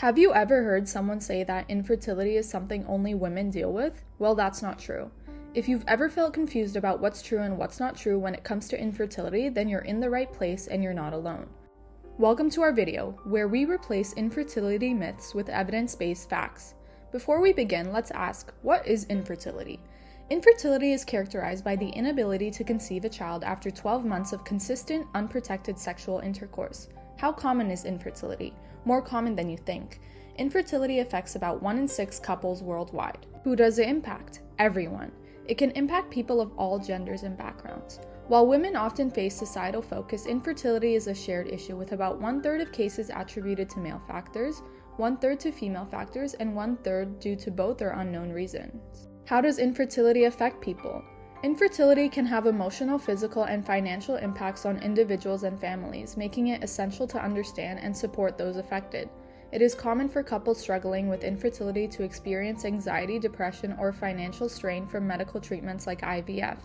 Have you ever heard someone say that infertility is something only women deal with? Well, that's not true. If you've ever felt confused about what's true and what's not true when it comes to infertility, then you're in the right place and you're not alone. Welcome to our video, where we replace infertility myths with evidence-based facts. Before we begin, let's ask, what is infertility? Infertility is characterized by the inability to conceive a child after 12 months of consistent, unprotected sexual intercourse. How common is infertility? More common than you think. Infertility affects about 1 in 6 couples worldwide. Who does it impact? Everyone. It can impact people of all genders and backgrounds. While women often face societal focus, infertility is a shared issue with about 1/3 of cases attributed to male factors, 1/3 to female factors, and 1/3 due to both or unknown reasons. How does infertility affect people? Infertility can have emotional, physical, and financial impacts on individuals and families, making it essential to understand and support those affected. It is common for couples struggling with infertility to experience anxiety, depression, or financial strain from medical treatments like IVF.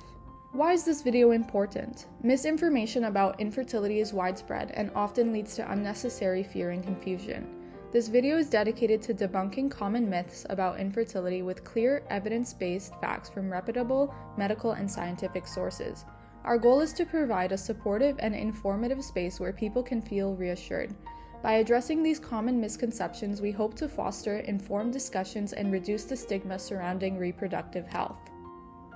Why is this video important? Misinformation about infertility is widespread and often leads to unnecessary fear and confusion. This video is dedicated to debunking common myths about infertility with clear, evidence-based facts from reputable medical and scientific sources. Our goal is to provide a supportive and informative space where people can feel reassured. By addressing these common misconceptions, we hope to foster informed discussions and reduce the stigma surrounding reproductive health.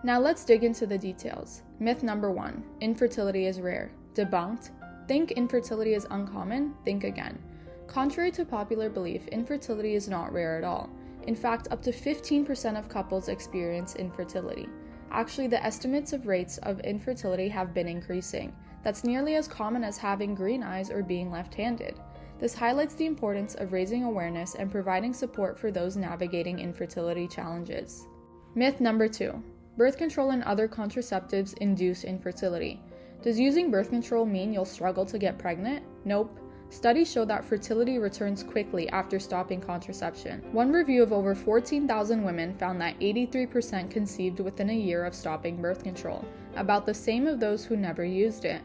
Now let's dig into the details. Myth number 1, infertility is rare. Debunked. Think infertility is uncommon? Think again. Contrary to popular belief, infertility is not rare at all. In fact, up to 15% of couples experience infertility. Actually, the estimates of rates of infertility have been increasing. That's nearly as common as having green eyes or being left-handed. This highlights the importance of raising awareness and providing support for those navigating infertility challenges. Myth number 2, birth control and other contraceptives induce infertility. Does using birth control mean you'll struggle to get pregnant? Nope. Studies show that fertility returns quickly after stopping contraception. One review of over 14,000 women found that 83% conceived within a year of stopping birth control, about the same of those who never used it.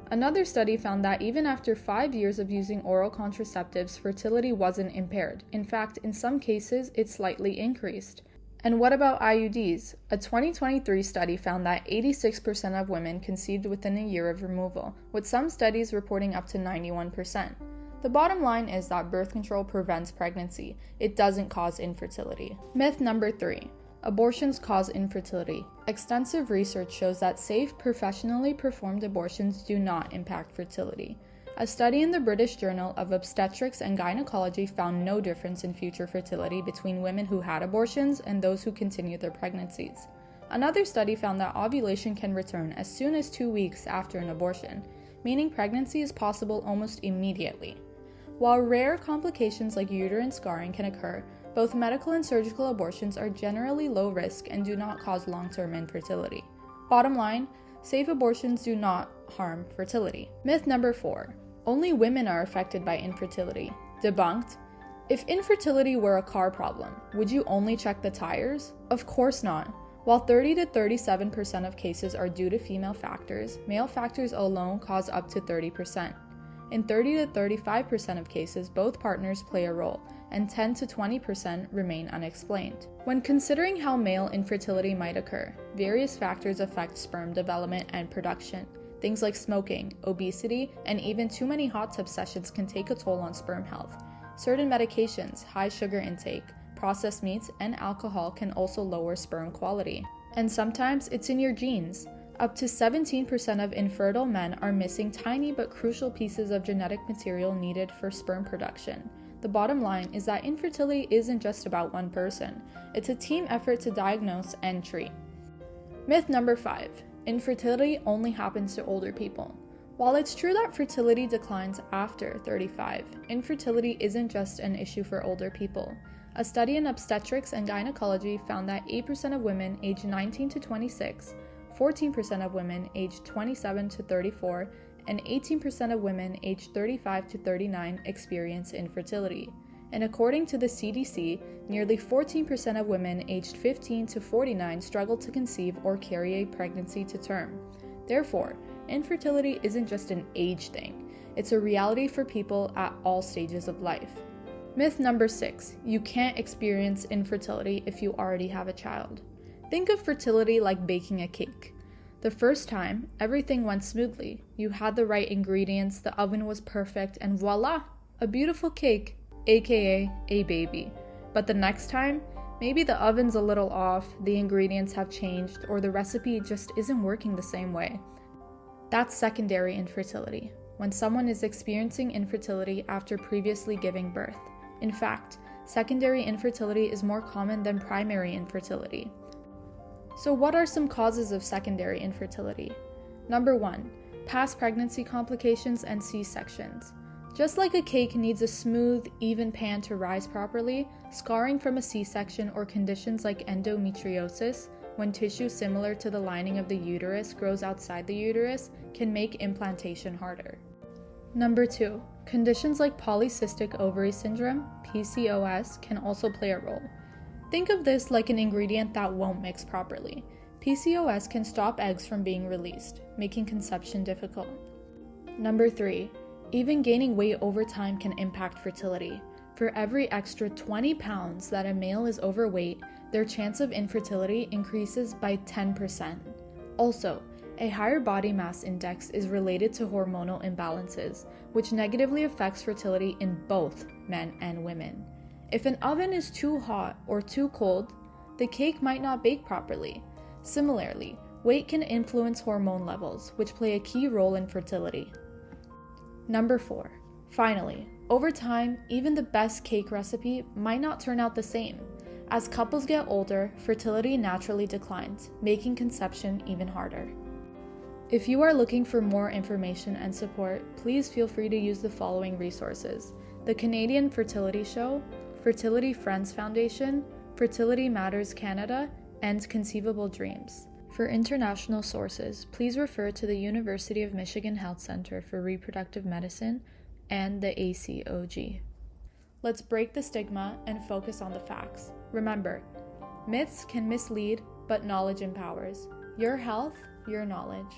Another study found that even after 5 years of using oral contraceptives, fertility wasn't impaired. In fact, in some cases, it slightly increased. And what about IUDs? A 2023 study found that 86% of women conceived within a year of removal, with some studies reporting up to 91%. The bottom line is that birth control prevents pregnancy. It doesn't cause infertility. Myth number 3, abortions cause infertility. Extensive research shows that safe, professionally performed abortions do not impact fertility. A study in the British Journal of Obstetrics and Gynecology found no difference in future fertility between women who had abortions and those who continued their pregnancies. Another study found that ovulation can return as soon as 2 weeks after an abortion, meaning pregnancy is possible almost immediately. While rare complications like uterine scarring can occur, both medical and surgical abortions are generally low risk and do not cause long-term infertility. Bottom line, safe abortions do not harm fertility. Myth number 4, only women are affected by infertility. Debunked. If infertility were a car problem, would you only check the tires? Of course not. While 30 to 37% of cases are due to female factors, male factors alone cause up to 30%. In 30 to 35% of cases, both partners play a role, and 10 to 20% remain unexplained. When considering how male infertility might occur, various factors affect sperm development and production. Things like smoking, obesity, and even too many hot tub sessions can take a toll on sperm health. Certain medications, high sugar intake, processed meats, and alcohol can also lower sperm quality. And sometimes it's in your genes. Up to 17% of infertile men are missing tiny but crucial pieces of genetic material needed for sperm production. The bottom line is that infertility isn't just about one person. It's a team effort to diagnose and treat. Myth number 5, infertility only happens to older people. While it's true that fertility declines after 35, infertility isn't just an issue for older people. A study in obstetrics and gynecology found that 8% of women aged 19 to 26, 14% of women aged 27 to 34, and 18% of women aged 35 to 39 experience infertility. And according to the CDC, nearly 14% of women aged 15 to 49 struggle to conceive or carry a pregnancy to term. Therefore, infertility isn't just an age thing. It's a reality for people at all stages of life. Myth number 6, you can't experience infertility if you already have a child. Think of fertility like baking a cake. The first time, everything went smoothly. You had the right ingredients, the oven was perfect, and voila, a beautiful cake, aka a baby. But the next time, maybe the oven's a little off, the ingredients have changed, or the recipe just isn't working the same way. That's secondary infertility, when someone is experiencing infertility after previously giving birth. In fact, secondary infertility is more common than primary infertility. So what are some causes of secondary infertility? Number 1, past pregnancy complications and C-sections. Just like a cake needs a smooth, even pan to rise properly, scarring from a C-section or conditions like endometriosis, when tissue similar to the lining of the uterus grows outside the uterus, can make implantation harder. Number 2, conditions like polycystic ovary syndrome, PCOS, can also play a role. Think of this like an ingredient that won't mix properly. PCOS can stop eggs from being released, making conception difficult. Number 3, even gaining weight over time can impact fertility. For every extra 20 pounds that a male is overweight, their chance of infertility increases by 10%. Also, a higher body mass index is related to hormonal imbalances, which negatively affects fertility in both men and women. If an oven is too hot or too cold, the cake might not bake properly. Similarly, weight can influence hormone levels, which play a key role in fertility. Number 4, finally, over time, even the best cake recipe might not turn out the same. As couples get older, fertility naturally declines, making conception even harder. If you are looking for more information and support, please feel free to use the following resources: the Canadian Fertility Show, Fertility Friends Foundation, Fertility Matters Canada, and Conceivable Dreams. For international sources, please refer to the University of Michigan Health Center for Reproductive Medicine and the ACOG. Let's break the stigma and focus on the facts. Remember, myths can mislead, but knowledge empowers. Your health, your knowledge.